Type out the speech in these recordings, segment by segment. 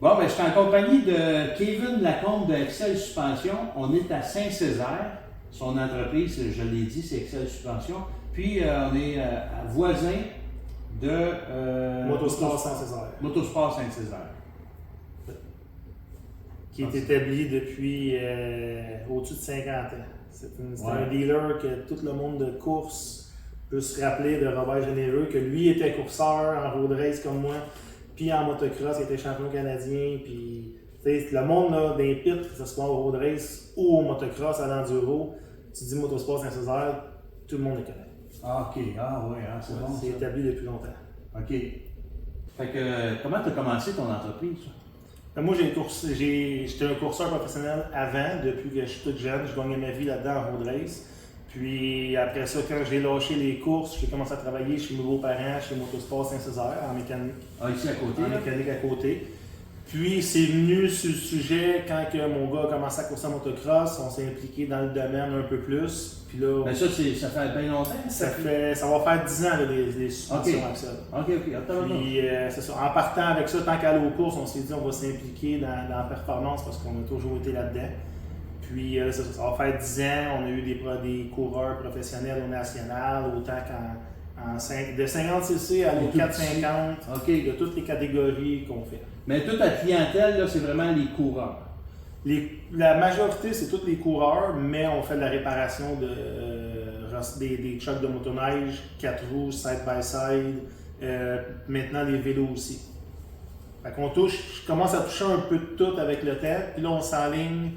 Bon, ben, je suis en compagnie de Kevin Lacombe de Excel Suspension. On est à Saint-Césaire. Son entreprise, je l'ai dit, c'est Excel Suspension. Puis, on est voisin de Motosport Saint-Césaire. Motosport Saint-Césaire. Qui est établi depuis au-dessus de 50 ans. C'est un dealer que tout le monde de course peut se rappeler de Robert Généreux, que lui était courseur en road race comme moi, puis en motocross, il était champion canadien, puis le monde là, des pits, que ce soit au road race ou au motocross, à l'enduro, tu dis Motosport Saint-Césaire, tout le monde le connaît. Ah, ok. Ah, oui, hein, c'est bon. C'est établi depuis longtemps. Ok. Fait que, comment tu as commencé ton entreprise? Moi, j'étais un courseur professionnel avant, depuis que je suis toute jeune. Je gagnais ma vie là-dedans en road race. Puis après ça, quand j'ai lâché les courses, j'ai commencé à travailler chez mes beaux-parents, chez Motosport Saint-Césaire, en mécanique. Ah, ici à côté? En mécanique à côté. Puis c'est venu sur le sujet quand que mon gars a commencé à courser en motocross. On s'est impliqué dans le domaine un peu plus. Puis là, ben ça fait bien longtemps? Ça va faire 10 ans, là, les suspensions avec ça. Ok. Attends. Puis c'est ça. En partant avec ça, tant qu'à aller aux courses, on s'est dit on va s'impliquer dans la performance parce qu'on a toujours été là-dedans. Puis ça va faire 10 ans, on a eu des coureurs professionnels au national, autant de 50cc à 450, de toutes les catégories qu'on fait. Mais toute ta clientèle, là, c'est vraiment les coureurs? La majorité, c'est tous les coureurs, mais on fait de la réparation des trucks de motoneige, 4 roues, side-by-side, maintenant les vélos aussi. Fait qu'on je commence à toucher un peu de tout avec le temps, puis là on s'enligne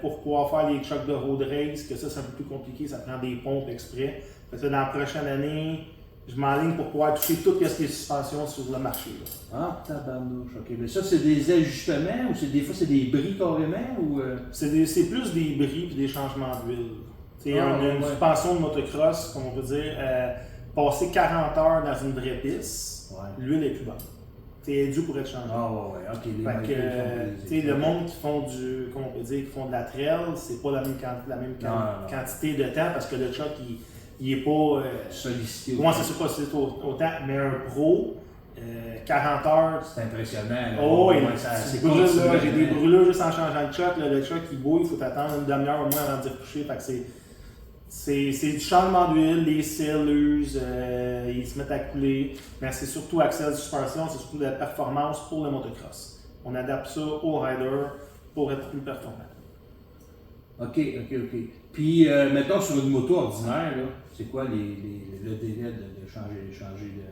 pour pouvoir faire les trucks de road race, que ça c'est un peu plus compliqué, ça prend des pompes exprès. Fait que dans la prochaine année, je m'enligne pour pouvoir toucher tout ce qui est suspension sur le marché. Là. Ah, tabarnouche, ok. Mais ça, c'est des ajustements ou des fois c'est des bris carrément ou C'est plus des bris et des changements d'huile. Une suspension de motocross, comme on peut dire, passer 40 heures dans une vraie piste, l'huile est plus bonne. Elle est due pour être changée. Ah ouais, ok. Fait que, le monde qui font comment on peut dire, qui font de la trail, c'est pas la même quantité de temps parce que le truck, il est pas sollicité. Moi, c'est sûr pas sollicité autant, mais un pro, 40 heures. C'est impressionnant. Oh, oui, c'est pas juste là, j'ai des brûlures juste en changeant le truck. Le truck il bouille, il faut attendre une demi-heure au moins avant d'y recoucher. Fait que c'est du changement d'huile, les cils usent, ils se mettent à couler. Mais c'est surtout Excel Suspension, c'est surtout de la performance pour le motocross. On adapte ça au rider pour être plus performant. Ok. Puis, mettons sur une moto ordinaire, c'est quoi le délai de changer de.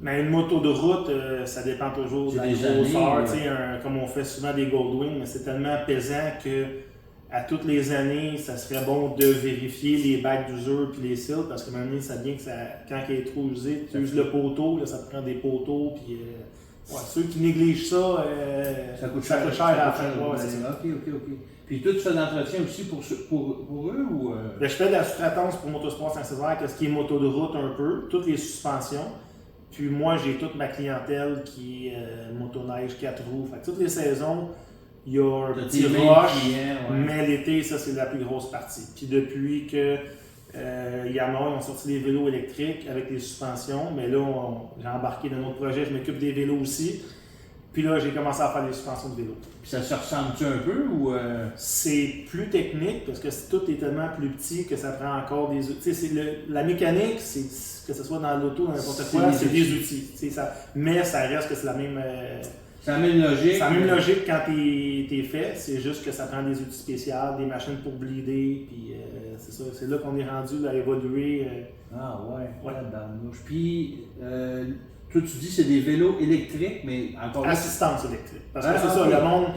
Mais une moto de route, ça dépend toujours de la grosseur. Comme on fait souvent des Goldwing, mais c'est tellement pesant que à toutes les années, ça serait bon de vérifier les bacs d'usure puis les cils parce que maintenant, ça vient que quand il est trop usé, tu uses le poteau, là, ça te prend des poteaux. Puis, ceux qui négligent ça, ça coûte cher à la fin. Ok. Puis toi, tu fais de l'entretien aussi pour eux ou je fais de la sous-traitance pour Motosport Saint-Césaire, ce qui est moto de route un peu, toutes les suspensions. Puis moi, j'ai toute ma clientèle qui est motoneige 4 roues. Fait que toutes les saisons, il y a un petit rush, mais l'été, ça, c'est la plus grosse partie. Puis depuis que Yamaha ont sorti des vélos électriques avec des suspensions, mais là, j'ai embarqué dans un autre projet, je m'occupe des vélos aussi. Puis là, j'ai commencé à faire des suspensions de vélo. Puis ça se ressemble-tu un peu ou C'est plus technique parce que tout est tellement plus petit que ça prend encore des outils. La mécanique, que ce soit dans l'auto, dans n'importe quoi, c'est des outils. Mais ça reste que c'est la même. C'est la même logique. C'est la même logique quand t'es fait. C'est juste que ça prend des outils spéciaux, des machines pour bleeder. Puis c'est ça. C'est là qu'on est rendu à évoluer. Ah ouais. Puis toi, tu dis que c'est des vélos électriques, mais encore assistance électrique. Parce que c'est ça, le monde,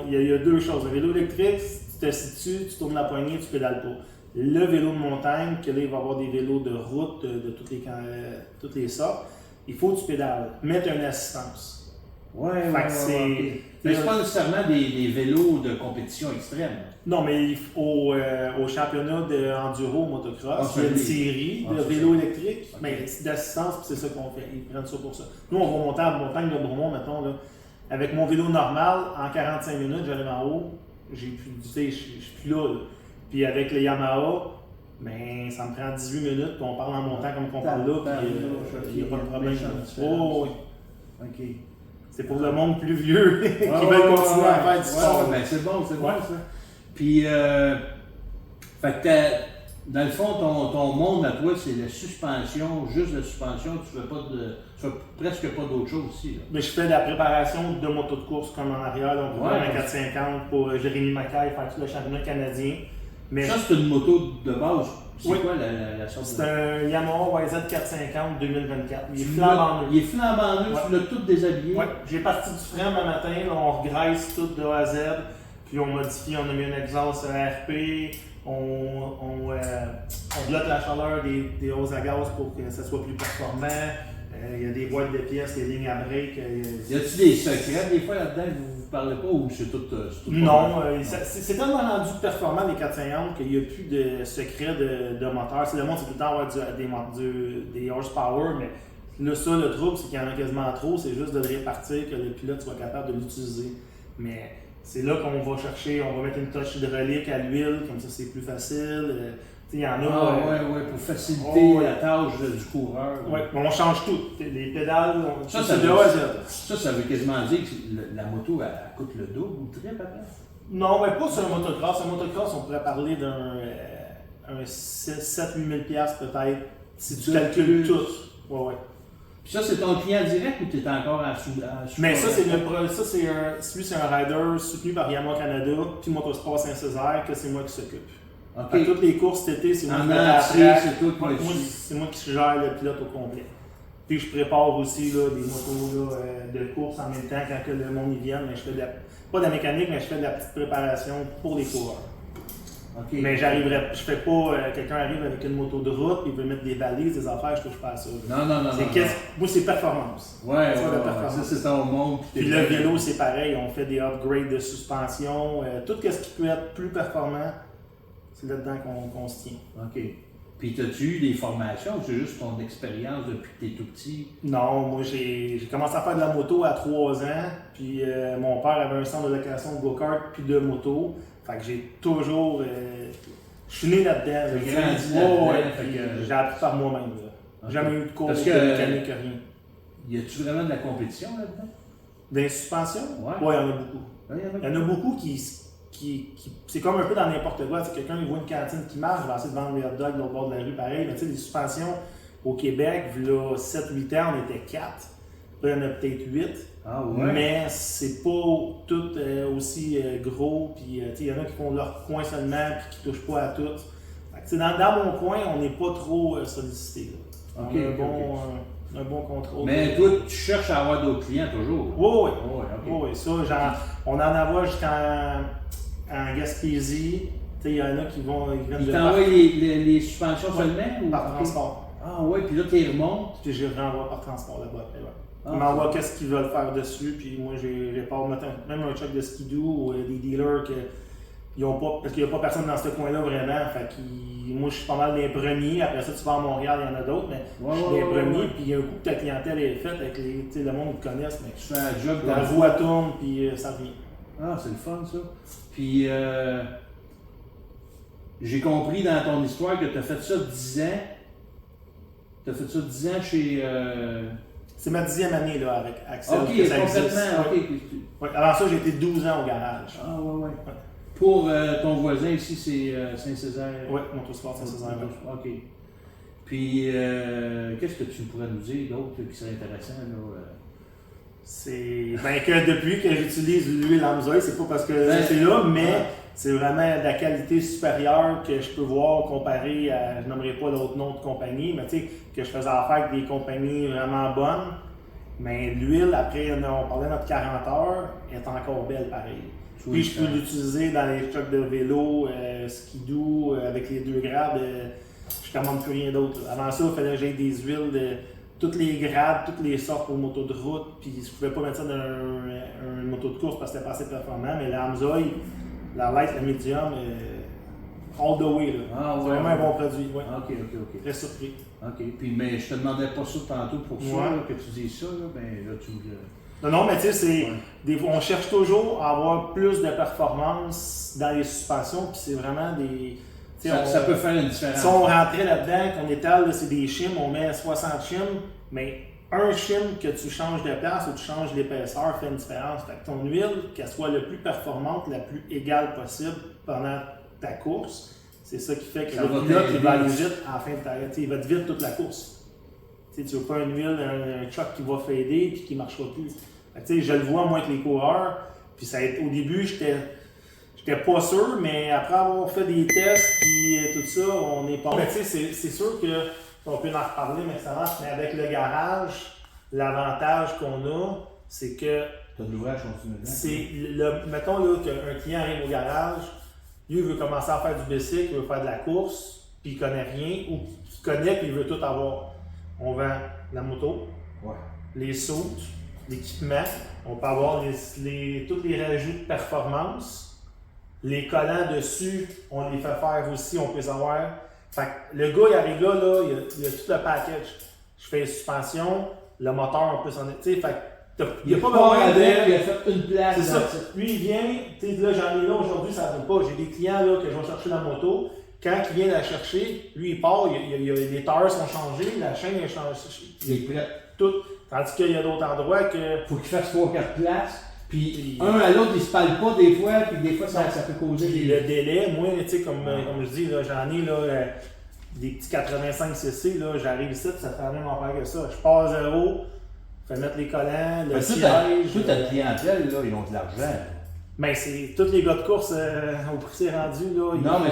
il y a deux choses. Le vélo électrique, tu te situes, tu tournes la poignée, tu pédales pas. Le vélo de montagne, que là, il va y avoir des vélos de route de toutes les sortes, il faut que tu pédales, mais tu as une assistance. Ouais. Mais c'est pas nécessairement des vélos de compétition extrême. Non, mais au championnat d'enduro motocross, il y a une série de vélos électriques, mais d'assistance, c'est ça qu'on fait. Ils prennent ça pour ça. Nous, on va monter à la montagne de Bromont, mettons, là, avec mon vélo normal, en 45 minutes, j'arrive en haut, je suis plus là. Puis avec le Yamaha, ben, ça me prend 18 minutes, puis on parle en montant comme qu'on parle là, puis il n'y a pas de problème. Oh, oui. OK. C'est pour le monde plus vieux qui veut continuer à faire du sport. Ben c'est bon ça. Puis, fait que dans le fond, ton monde à toi, c'est la suspension, juste la suspension, tu fais presque pas d'autre chose ici. Là. Mais je fais de la préparation de moto de course comme en arrière. Là, on peut faire un 450 pour Jérémy Mackay faire tout le championnat canadien. Mais ça, c'est une moto de base. C'est quoi la sorte c'est un Yamaha YZ 450 2024. Il est flambant neuf. Tu l'as tout déshabillé. Oui, j'ai parti du frein le matin, là, on regraisse tout de A à Z, puis on modifie, on a mis un exhaust ARP, on bloque la chaleur des hausses à gaz pour que ça soit plus performant. Il y a des boîtes de pièces, des lignes à break. Y a-t-il des secrets des fois là-dedans que vous ne parlez pas ou c'est tout non, c'est tellement rendu performant les 450 qu'il n'y a plus de secret de moteur. C'est le monde, c'est tout le temps avoir des horsepower, mais là, ça, le trouble, c'est qu'il y en a quasiment trop. C'est juste de le répartir, que le pilote soit capable de l'utiliser. Mais c'est là qu'on va chercher, on va mettre une touche hydraulique à l'huile, comme ça c'est plus facile. Il y en a. Pour faciliter la tâche du coureur. Oui, on change tout. Les pédales, ça veut quasiment dire que la moto, elle coûte le double ou le triple après? Non, mais pas sur un motocross. Un motocross, on pourrait parler d'un 7-8 000 peut-être, si tu calcules tout. Ouais. Puis ça, c'est ton client direct ou tu es encore à sous mais ça, c'est un rider soutenu par Yamaha Canada, puis Motosport Saint-Césaire, que c'est moi qui s'occupe. Okay. À toutes les courses cet été, c'est moi c'est moi qui gère le pilote au complet. Puis je prépare aussi là, des motos de course en même temps quand que le monde y vient, mais je fais pas de la mécanique, mais je fais de la petite préparation pour les coureurs. Okay. Mais je fais pas, quelqu'un arrive avec une moto de route, il veut mettre des balises, des affaires, je touche pas à ça. Non. Moi, c'est performance. Ça, c'est ton monde. Puis le vélo, c'est pareil, on fait des upgrades de suspension, tout ce qui peut être plus performant. C'est là-dedans qu'on se tient. OK. Puis, as-tu eu des formations ou c'est juste ton expérience depuis que tu es tout petit? Non, moi, j'ai commencé à faire de la moto à 3 ans. Puis, mon père avait un centre de location de go-kart puis de moto. Fait que j'ai toujours. Je suis né là-dedans. J'ai grandi là-dedans. J'ai appris par moi-même. Okay. Jamais eu de cours de mécanique, rien. Y a-tu vraiment de la compétition là-dedans? Des suspensions? Oui, il y en a beaucoup. Il y en a beaucoup qui c'est comme un peu dans n'importe quoi. Quelqu'un il voit une cantine qui marche, il va essayer de vendre des hot dogs de l'autre bord de la rue, pareil. Mais tu sais, les suspensions au Québec, là, 7-8 ans, on était 4. Là, il y en a peut-être 8. Ah ouais. Mais c'est pas tout aussi gros. Puis il y en a qui font leur coin seulement et qui touchent pas à tout. Fait que, dans mon coin, on n'est pas trop sollicité. Okay, on a un bon contrôle. Mais toi, tu cherches à avoir d'autres clients toujours? Oui. Ça, on en a jusqu'en Gaspésie. Il y en a qui viennent Ils t'envoient les suspensions seulement? Par transport. Ah oui, puis là, tu les remontes? Puis je les renvoie par transport là-bas après. Ils m'envoient qu'est-ce qu'ils veulent faire dessus, puis moi, je répare même un truck de skidoo ou des dealers ils ont pas, parce qu'il n'y a pas personne dans ce coin-là vraiment. Fait moi, je suis pas mal des premiers. Après ça, tu vas à Montréal, il y en a d'autres, mais je suis des premiers. Puis un coup que ta clientèle est faite, avec le monde te connaisse, mais tu fais un job la roue à tourne, puis ça revient. Ah, c'est le fun, ça. Puis, j'ai compris dans ton histoire que tu as fait ça 10 ans. Tu as fait ça 10 ans chez. C'est ma 10e année là, avec Axel. Ok, complètement. Ouais. Avant ça, j'ai été 12 ans au garage. Ah, ouais. Pour ton voisin ici, c'est Saint-Césaire? Oui, Motosport Saint-Césaire. OK. Puis, qu'est-ce que tu pourrais nous dire d'autre qui serait intéressant? Là, c'est que depuis que j'utilise l'huile Amsoil, c'est pas parce que c'est là, mais c'est vraiment de la qualité supérieure que je peux voir comparé à, je nommerai pas d'autres noms de compagnies, mais tu sais, que je faisais affaire avec des compagnies vraiment bonnes. Mais l'huile, après, on parlait de notre 40 heures, est encore belle pareil. Puis je peux l'utiliser dans les chocs de vélo, skidoo, avec les 2 grades. Je commande plus rien d'autre. Avant ça, il fallait que j'aie des huiles de toutes les grades, toutes les sortes pour moto de route. Puis je pouvais pas mettre ça dans une moto de course parce que c'était pas assez performant. Mais la Amsoil, la light, la medium, all the way. C'est vraiment un bon produit. Ouais. OK. Très surpris. OK. Puis, mais je te demandais pas ça tantôt pour ça, là, que tu dises ça. Là, tu me... Non, mais tu sais, on cherche toujours à avoir plus de performance dans les suspensions. Puis c'est vraiment des... Ça peut faire une différence. Si on rentrait là-dedans, qu'on étale, c'est des shims, on met 60 shims, mais un shim que tu changes de place ou tu changes l'épaisseur fait une différence. Fait que ton huile, qu'elle soit le plus performante, la plus égale possible pendant ta course, c'est ça qui fait que le pilote il va aller vite à la fin de ta course. Il va être vite toute la course. Tu ne veux pas une huile, un truck qui va fader et qui ne marchera plus. Fait que, je le vois moi avec les coureurs. Puis au début, j'étais pas sûr, mais après avoir fait des tests et tout ça, on est pas. C'est sûr qu'on peut en reparler, mais ça marche. Mais avec le garage, l'avantage qu'on a, c'est que. Tu as de l'ouvrage continuellement. Mettons là, qu'un client arrive au garage, lui il veut commencer à faire du bicycle, il veut faire de la course, puis il connaît rien, ou il connaît puis il veut tout avoir. On vend la moto, les sauts, l'équipement, on peut avoir tous les rajouts de performance, les collants dessus, on les fait faire aussi, on peut les avoir. Fait que le gars, il arrive là, il a tout le package. Je fais les suspensions, le moteur, on peut s'en... Tu sais, fait que il n'y a pas besoin de... Il a fait une place. C'est ça. Lui, il vient, tu sais, là, j'en ai là aujourd'hui, ça ne va pas. J'ai des clients là, que je vais chercher la moto. Quand il vient la chercher, lui, il part, les tailleurs sont changés, la chaîne est changée. Il est prêt. Tout. Tandis qu'il y a d'autres endroits que. Faut qu'il fasse 3-4 places. Puis un à l'autre, ils se parlent pas des fois, puis des fois, ça peut causer des. Le délai, moi, tu sais, comme je dis, là, j'en ai là, des petits 85cc, là, j'arrive ici, ça fait la même affaire que ça. Je pars à zéro, je fais mettre les collants, le siège. Toute ta clientèle, là, ils ont de l'argent. Ben, c'est tous les gars de course au prix c'est rendu, là. Non, mais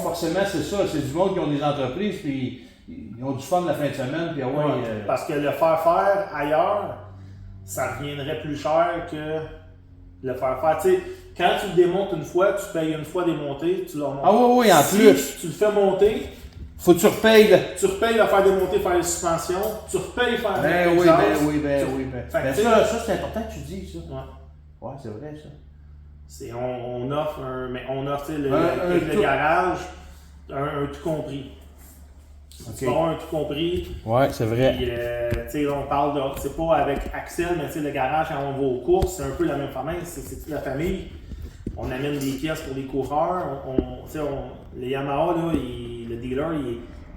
forcément, c'est ça. C'est du monde qui ont des entreprises, puis ils ont du fun la fin de semaine, puis parce que le faire ailleurs, ça reviendrait plus cher que le faire. Tu sais, quand tu le démontes une fois, tu payes une fois démonter, tu le remontes. Ah oui, en si plus. Tu le fais monter. Faut que tu repayes. Tu repayes à faire démonter, faire les suspensions. Tu repayes faire ben oui. Ça, c'est important que tu dis ça. Ouais, c'est vrai ça. On offre le garage, un tout compris. Tu vas avoir un tout compris. Ouais, c'est vrai. Puis, on parle de. C'est pas avec Axel, mais le garage, quand on va aux courses, c'est un peu la même famille. C'est toute la famille. On amène des pièces pour les coureurs. Le Yamaha, là, le dealer,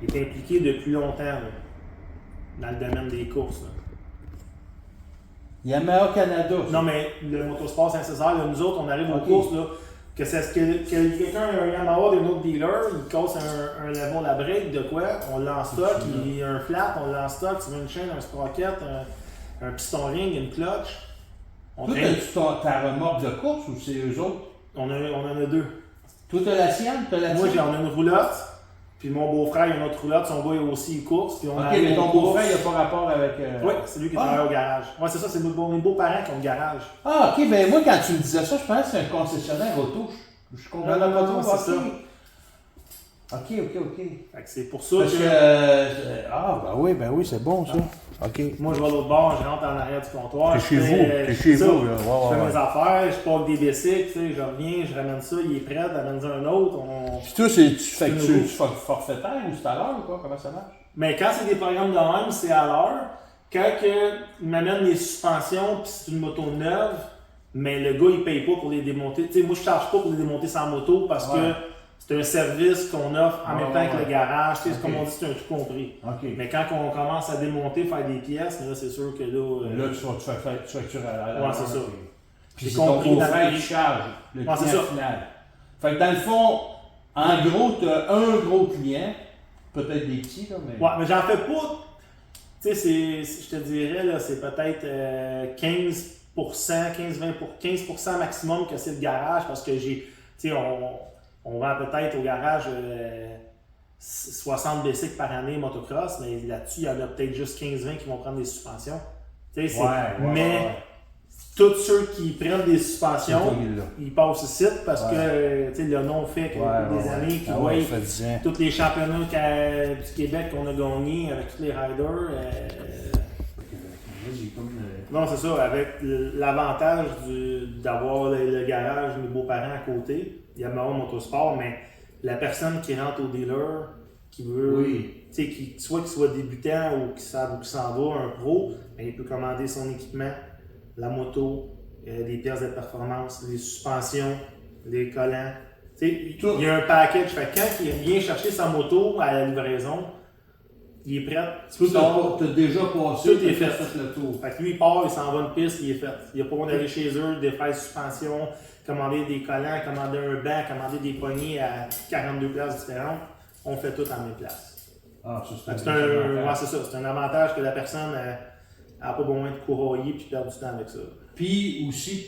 il est impliqué depuis longtemps là, dans le domaine des courses. Là. Yamaha Canada. Non, mais le Motosport Saint-Césaire, nous autres, on arrive aux courses, là, que quelqu'un a un Yamaha d'un autre dealer, il casse un level à break de quoi, on l'a en stock, il y a un flat, on l'a en stock, tu veux une chaîne, un sprocket, un piston ring, une clutch. Toi, as-tu ta remorque de course ou c'est eux autres? On en a deux. Toi, t'as la sienne? Moi, j'en ai une roulotte. Puis mon beau-frère, il a une autre roulotte, son gars, il a aussi une course. Puis ok, mais ton beau-frère, il n'a pas rapport avec. Oui, c'est lui qui travaille au garage. Oui, c'est ça, c'est mes beaux-parents qui ont le garage. Ah, ok, ben moi, quand tu me disais ça, je pensais que c'est un concessionnaire auto. Je comprends pas trop. C'est ça. Ok. Fait que c'est pour ça parce que. Ben oui, c'est bon ça. Ok. Moi, je vais à l'autre bord, je rentre en arrière du comptoir. T'es chez vous, là. Je fais mes affaires, je pars des bicycles, je reviens, je ramène ça, il est prêt, j'amène un autre. Puis toi, tu fais forfaitaire ou c'est à l'heure ou quoi? Comment ça marche? Mais quand c'est des programmes de même, c'est à l'heure. Quand il m'amène les suspensions, puis c'est une moto neuve, mais le gars, il paye pas pour les démonter. Tu sais, moi, je charge pas pour les démonter sans moto parce que c'est un service qu'on offre en même temps que le garage. Tu sais, comme on dit, c'est un tout compris. Mais quand on commence à démonter, faire des pièces, là, c'est sûr que là. Là, tu factures à la. Ouais, c'est ça. Puis c'est ton beau-frère qui charge le client final. Fait que dans le fond, en gros, tu as un gros client, peut-être des petits, là, mais. Ouais, mais j'en fais pas. Tu sais, je te dirais, là, c'est peut-être 15%, 15% maximum que c'est le garage parce que j'ai. Tu sais, on vend peut-être au garage 60 bicycles par année motocross, mais là-dessus, il y en a peut-être juste 15-20 qui vont prendre des suspensions. Tu sais, tous ceux qui prennent des suspensions, ils passent ici parce que le nom fait que des années qui voient tous les championnats du Québec qu'on a gagnés avec tous les riders. Non, c'est ça, avec l'avantage d'avoir le garage de mes beaux-parents à côté, Yamaha Motosport, mais la personne qui rentre au dealer, qui veut, soit qu'il soit débutant ou qu'il s'en va, un pro, ben, il peut commander son équipement, la moto, les pièces de performance, les suspensions, les collants. Il y a un package. Fait que quand il vient chercher sa moto à la livraison, il est prêt. Tu as déjà passé, tout est fait. Le tour. Fait que lui, il part, il s'en va une piste, il est fait. Il n'y a pas besoin d'aller chez eux, défaire la suspension, commander des collants, commander un banc, commander des poignées à 42 places différentes. On fait tout en même place. Ah, ça, c'est un avantage que la personne n'a pas besoin de courroyer et perdre du temps avec ça. Puis aussi,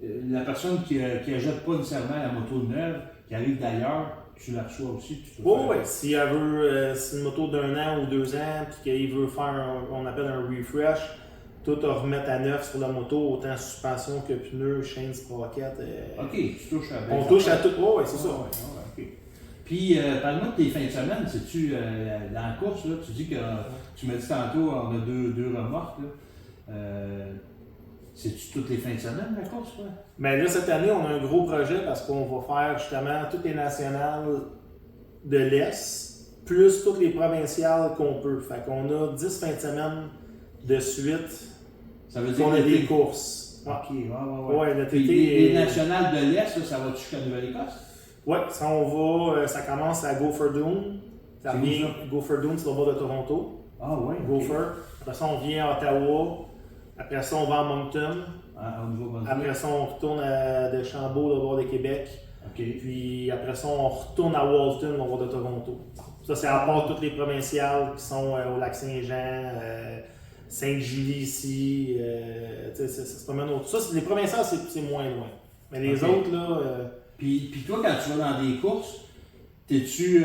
la personne qui n'achète pas nécessairement la moto neuve, qui arrive d'ailleurs, tu la reçois aussi. Oui. Si elle veut, c'est une moto d'1 an ou 2 ans, puis qu'elle veut faire on appelle un refresh, tout à remettre à neuf sur la moto, autant suspension que pneus, chaîne, sprocket. OK, tu touches à on touche à tout. Oui, c'est ça. Okay. Puis, parle-moi de tes fins de semaine. C'est-tu dans la course, là, tu dis que tu m'as dit tantôt, on a deux remorques. Là. C'est-tu toutes les fins de semaine, la course? Quoi? Mais là, cette année, on a un gros projet parce qu'on va faire justement toutes les nationales de l'Est, plus toutes les provinciales qu'on peut. Fait qu'on a 10 fins de semaine de suite. Ça veut dire qu'on a des courses. OK, ouais, le TT. Les nationales de l'Est, ça va jusqu'à Nouvelle-Écosse? Oui, ça commence à Gopher-Doon. Ça vient Gopher-Doon, c'est au bord de Toronto. Ah ouais. Gopher. Okay. Après ça, on vient à Ottawa. Après ça, on va à Moncton. Après ça, on retourne à Deschambault, au bord de Québec. Okay. Puis après ça, on retourne à Walton, au bord de Toronto. Ça, c'est à part toutes les provinciales qui sont au Lac-Saint-Jean, Sainte-Julie ici. C'est pas mal autre. Ça, les provinciales, c'est moins loin. Mais les autres, là. Puis toi, quand tu vas dans des courses, t'es-tu.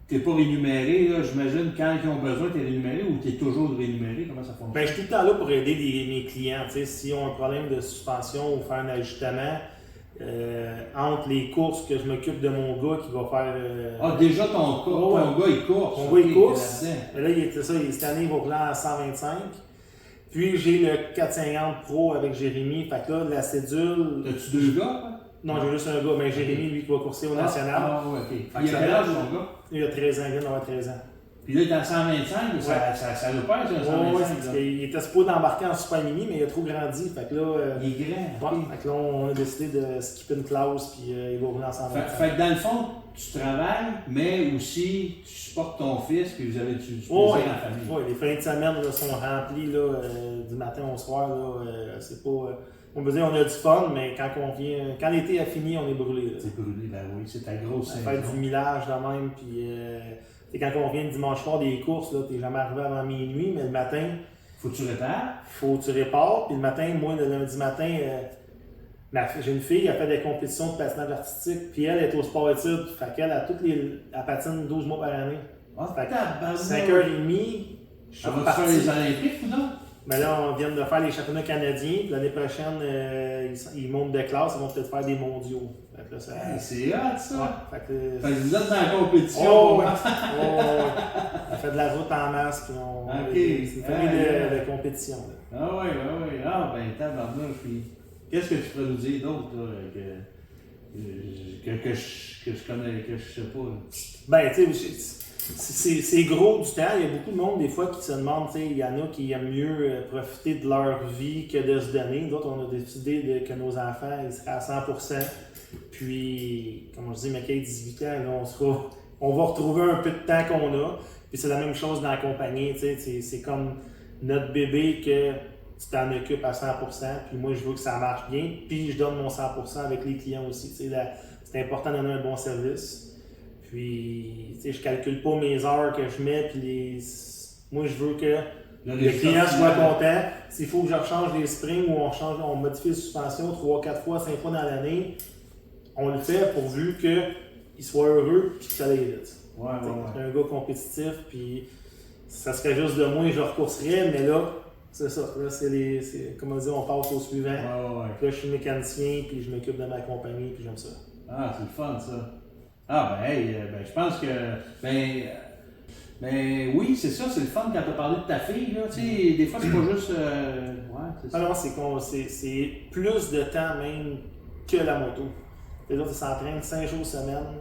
T'es pas rémunéré, là, j'imagine, quand ils ont besoin, t'es rémunéré ou t'es toujours rémunéré? Comment ça fonctionne? Ben, je suis tout le temps là pour aider mes clients. Si ont un problème de suspension ou faire un ajustement, entre les courses que je m'occupe de mon gars qui va faire. Déjà ton gars, il course. Mon gars, il course. Là, cette année, il va rouler en 125. Puis, j'ai le 450 Pro avec Jérémy. Fait que là, la cédule. As-tu deux gars? Hein? Non, j'ai juste un gars. Mais Jérémy, lui, qui va courser au national. OK. Il a quel âge, ton gars? Il a 13 ans, il vient d'avoir 13 ans. Puis là, il est en 125, ça le perd, ça, 125. Oui, parce qu'il était supposé d'embarquer en Super Mini, mais il a trop grandi. Fait que là, il est grand. Fait que là, on a décidé de skipper une classe, puis il va rouler en 125. Fait que dans le fond, tu travailles, mais aussi tu supportes ton fils, puis vous avez du plaisir dans la famille. Oui, les fins de semaine là, sont remplies là, du matin au soir. C'est pas. On veut dire on a du fun, mais quand l'été a fini, on est brûlé. C'est brûlé, ben oui, c'est ta grosse saison. On fait du millage de même, puis quand on vient le dimanche soir des courses, t'es jamais arrivé avant minuit, mais le matin. Faut que tu répares. Faut que tu répares, puis le matin, moi, le lundi matin, j'ai une fille, elle fait des compétitions de patinage artistique, puis elle est au sport-études, fait qu'elle a elle patine 12 mois par année. Ah, fait que 5h30, je suis reparti. Tu faire les Olympiques ou non? Mais là, on vient de faire les championnats canadiens, puis l'année prochaine, ils montent de classe, ils vont peut-être faire des mondiaux. C'est hot, ça! Fait que vous êtes dans la compétition! On fait de la route en masse, puis c'est une famille de compétition. Là. Ah oui. Ah ben, tabarnouche, puis qu'est-ce que tu pourrais nous dire d'autre, que je connais, que je sais pas? Là? Ben, tu sais, c'est gros du temps. Il y a beaucoup de monde, des fois, qui se demandent, il y en a qui aiment mieux profiter de leur vie que de se donner. Nous autres, on a décidé que nos enfants, ils seraient à 100%. Puis, comme je dis, Mickey, 18 ans, là, on va retrouver un peu de temps qu'on a. Puis c'est la même chose dans la compagnie. C'est comme notre bébé que tu t'en occupes à 100%. Puis moi, je veux que ça marche bien. Puis je donne mon 100% avec les clients aussi. C'est important de donner un bon service. Puis, je calcule pas mes heures que je mets, puis moi, je veux que le client soit content. S'il faut que je rechange les springs ou on modifie les suspensions 3, 4 fois, 5 fois dans l'année, on le fait pourvu qu'il soit heureux et que ça aille vite. Ouais. C'est un gars compétitif, puis ça serait juste de moi, je recourserais, mais là, c'est ça. Là, comme on dit, on passe au suivant. Ouais. Là, je suis mécanicien, puis je m'occupe de ma compagnie, puis j'aime ça. Ah, c'est le fun, ça. Ah, je pense que. Oui, c'est ça, c'est le fun quand tu as parlé de ta fille, là. Tu sais, des fois, c'est pas juste. C'est ça. Ah non, c'est plus de temps même que la moto. Les autres, ils s'entraînent 5 jours semaine,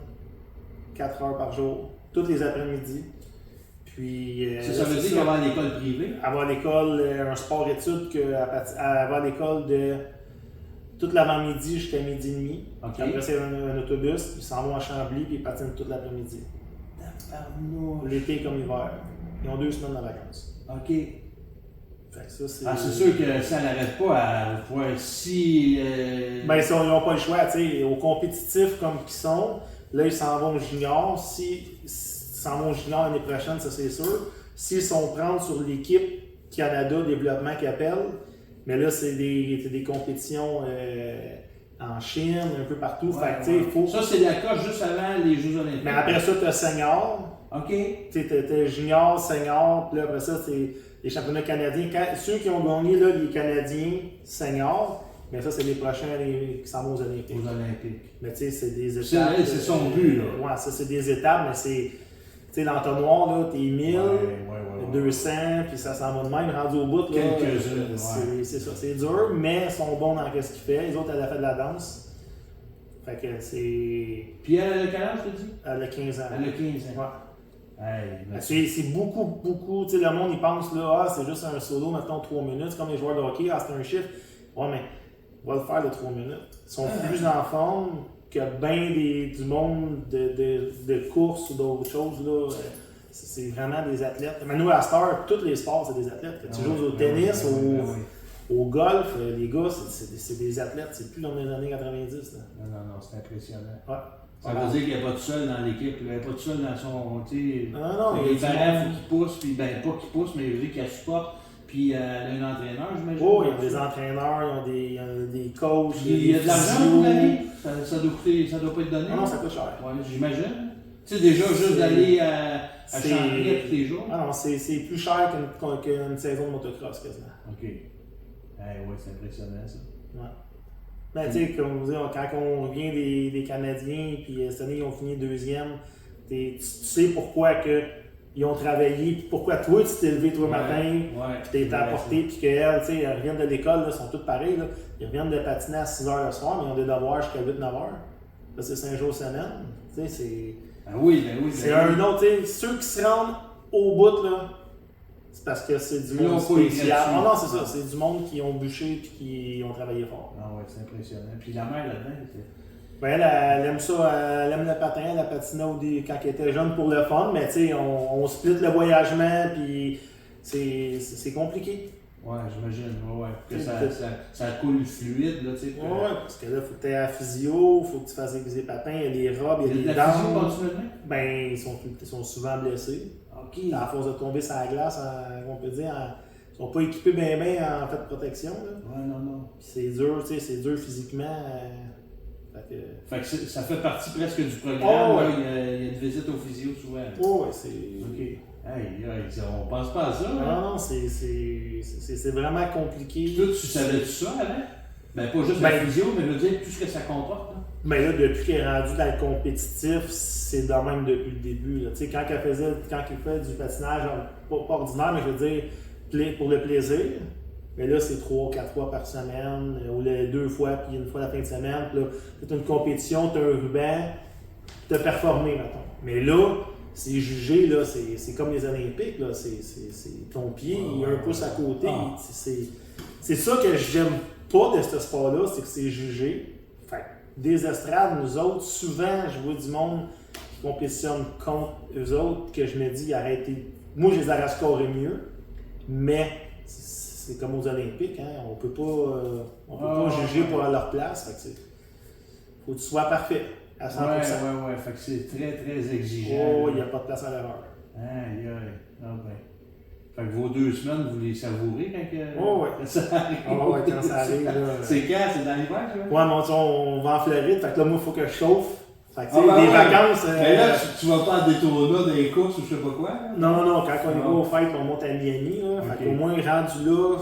4 heures par jour, tous les après-midi. Puis. Ça veut dire qu'avoir l'école privée? Avoir l'école, un sport-études, avoir l'école de. Tout l'avant-midi jusqu'à midi et demi. Okay. Après, c'est un autobus, ils s'en vont à Chambly puis ils patinent toute l'après-midi. L'été comme l'hiver. Ils ont 2 semaines de vacances. OK. Fait que ça, c'est... C'est sûr que ça n'arrête pas à pouvoir si. Ben, ils n'ont pas le choix, tu sais. Au compétitif comme qu'ils sont, là, ils s'en vont junior. S'ils s'en vont junior l'année prochaine, ça c'est sûr. S'ils sont prendre sur l'équipe Canada Développement qu'ils appellent, mais là, c'est des compétitions en Chine, un peu partout. Ouais, fait que, tu sais, faut... Ça, c'est la coche juste avant les Jeux Olympiques. Mais après ça, tu as senior. OK. Tu sais, t'as junior, senior, puis là, après ça, c'est les championnats canadiens. Ceux qui ont gagné, là, les Canadiens seniors, mais ça, c'est les prochains qui s'en vont aux Olympiques. Aux Olympiques. Mais tu sais, c'est des étapes. C'est son but, là. Ouais, ça, c'est des étapes, mais c'est. Tu sais, l'entonnoir, là, t'es 1000, 200, puis ça s'en va de même, rendu au bout, là. Quelques-unes, c'est ça, c'est dur, mais ils sont bons dans ce qu'ils font. Les autres, elle a fait de la danse. Fait que c'est. Puis elle a quel âge, tu dis? Elle a 15 ans. Elle a 15 ans. Ouais. Hey, c'est beaucoup, tu sais, le monde, il pense, là, c'est juste un solo, mettons 3 minutes, c'est comme les joueurs de hockey, c'est un chiffre. Ouais, mais on va le faire de 3 minutes. Ils sont plus en forme que bien du monde de course ou d'autres choses, là. C'est vraiment des athlètes. Mais nous, à Star, tous les sports, c'est des athlètes. Tu joues au tennis, au golf, les gars, c'est des athlètes. C'est plus dans les années 90. Là. Non, c'est impressionnant. Ouais. Ça veut dire qu'il n'y a pas de seul dans l'équipe, il n'y a pas de seul dans son. Non, les parents, il faut qu'ils poussent, puis ben pas qu'ils poussent, mais je veux dire qu'ils supportent. Puis elle a un entraîneur, j'imagine. Oh, ils ont des entraîneurs, ils ont des coachs. Il y a de l'argent pour l'année. Ça doit pas être donné. Non, ça coûte cher. Ouais, j'imagine. Tu sais, déjà, juste d'aller à Chambly tous les jours. Ah non, c'est plus cher qu'une saison de motocross quasiment. OK. Ouais, c'est impressionnant ça. Ouais. Ben, tu sais, comme vous dites, quand on revient des Canadiens, puis cette année, ils ont fini 2e, tu sais pourquoi ils ont travaillé, puis pourquoi toi, tu t'es levé toi matin, puis t'es apporté, puis qu'elles, tu sais, elles reviennent de l'école, ils sont toutes pareilles, là. Ils reviennent de patiner à 6 h le soir, mais ils ont des devoirs jusqu'à 8-9 h. Là, c'est 5 jours semaine. Tu sais, c'est. Ben oui. C'est un autre, tu sais, ceux qui se rendent au bout, là, c'est parce que c'est du monde spécial. Ah non, c'est ça, c'est du monde qui ont bûché puis qui ont travaillé fort. Ah ouais, c'est impressionnant. Puis la mère là-dedans, ben, elle aime ça, elle aime le patin, elle a patiné quand elle était jeune pour le fun, mais tu sais, on split le voyagement, puis c'est compliqué. Ouais, j'imagine, ouais. Que ça coule fluide, là, tu sais. Ouais, parce que là, il faut que tu aies à physio, il faut que tu fasses aiguiser patins, il y a des robes, il y a des dents. physio continuellement? Ben, ils sont souvent blessés. OK. À force de tomber sur la glace, on peut dire, ils sont pas équipés bien en fait de protection. Là. Ouais, non. Puis c'est dur, tu sais, c'est dur physiquement. Fait que ça fait partie presque du programme. Oh, ouais. Il y a une visite au physio souvent. Oh, ouais, c'est. OK. On pense pas à ça. Non, c'est vraiment compliqué. Toi, tu savais-tu ça avant? Ben, pas juste la physio, mais je veux dire tout ce que ça comporte. Hein? Mais là, depuis qu'elle est rendue dans le compétitif, c'est de même depuis le début. Là. Tu sais, quand il fait du patinage, pas ordinaire, mais je veux dire, pour le plaisir, mais là, c'est 3-4 fois par semaine, ou 2 fois, puis 1 fois la fin de semaine. Puis là, t'as une compétition, t'as un ruban, t'as performé, mettons. Mais là, c'est jugé, là, c'est comme les Olympiques, là, c'est ton pied, il y a un pouce à côté. C'est ça que j'aime pas de ce sport-là, c'est que c'est jugé. Fait des estrades, nous autres, souvent, je vois du monde qui compétitionne contre eux autres, que je me dis, arrêtez. Moi, je les aurais scoré mieux, mais c'est comme aux Olympiques, hein, on peut pas juger pour leur place. Fait que faut que tu sois parfait. À 100%. Ouais. Fait que c'est très, très exigeant. Oh, il n'y a pas de place à l'erreur. Aïe. Ah ben. Fait que vos 2 semaines, vous les savourez quand ça arrive. Oh, ouais, quand ça arrive. Là, c'est quand? C'est dans l'hiver, ça? Ouais, mais on va en Floride. Fait que là, moi, il faut que je chauffe. Fait que, des vacances. Mais là, tu vas pas à Daytona, des courses ou je sais pas quoi? Là? Non, quand on y va aux fêtes, on monte à Miami. Là. Fait qu'au moins, rendu là,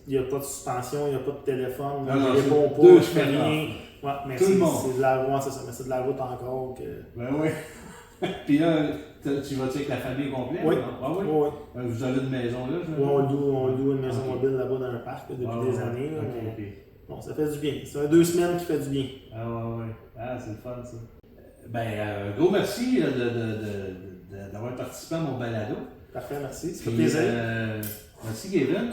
il n'y a pas de suspension, il n'y a pas de téléphone, il ne répond pas, je fais rien. Ouais, mais c'est de la route, c'est ça, mais c'est de la route encore que. Ben oui. Puis là, tu vas-tu avec la famille complète? Oui. Ah oui? Oui. Vous avez une maison là? On loue une maison mobile là-bas dans un parc depuis des années. Là, mais... Bon, ça fait du bien. C'est 2 semaines qui fait du bien. Ah ouais. Ah, c'est le fun ça. Ben, gros merci d'avoir participé à mon balado. Parfait, merci. Ça fait plaisir. Merci Kevin.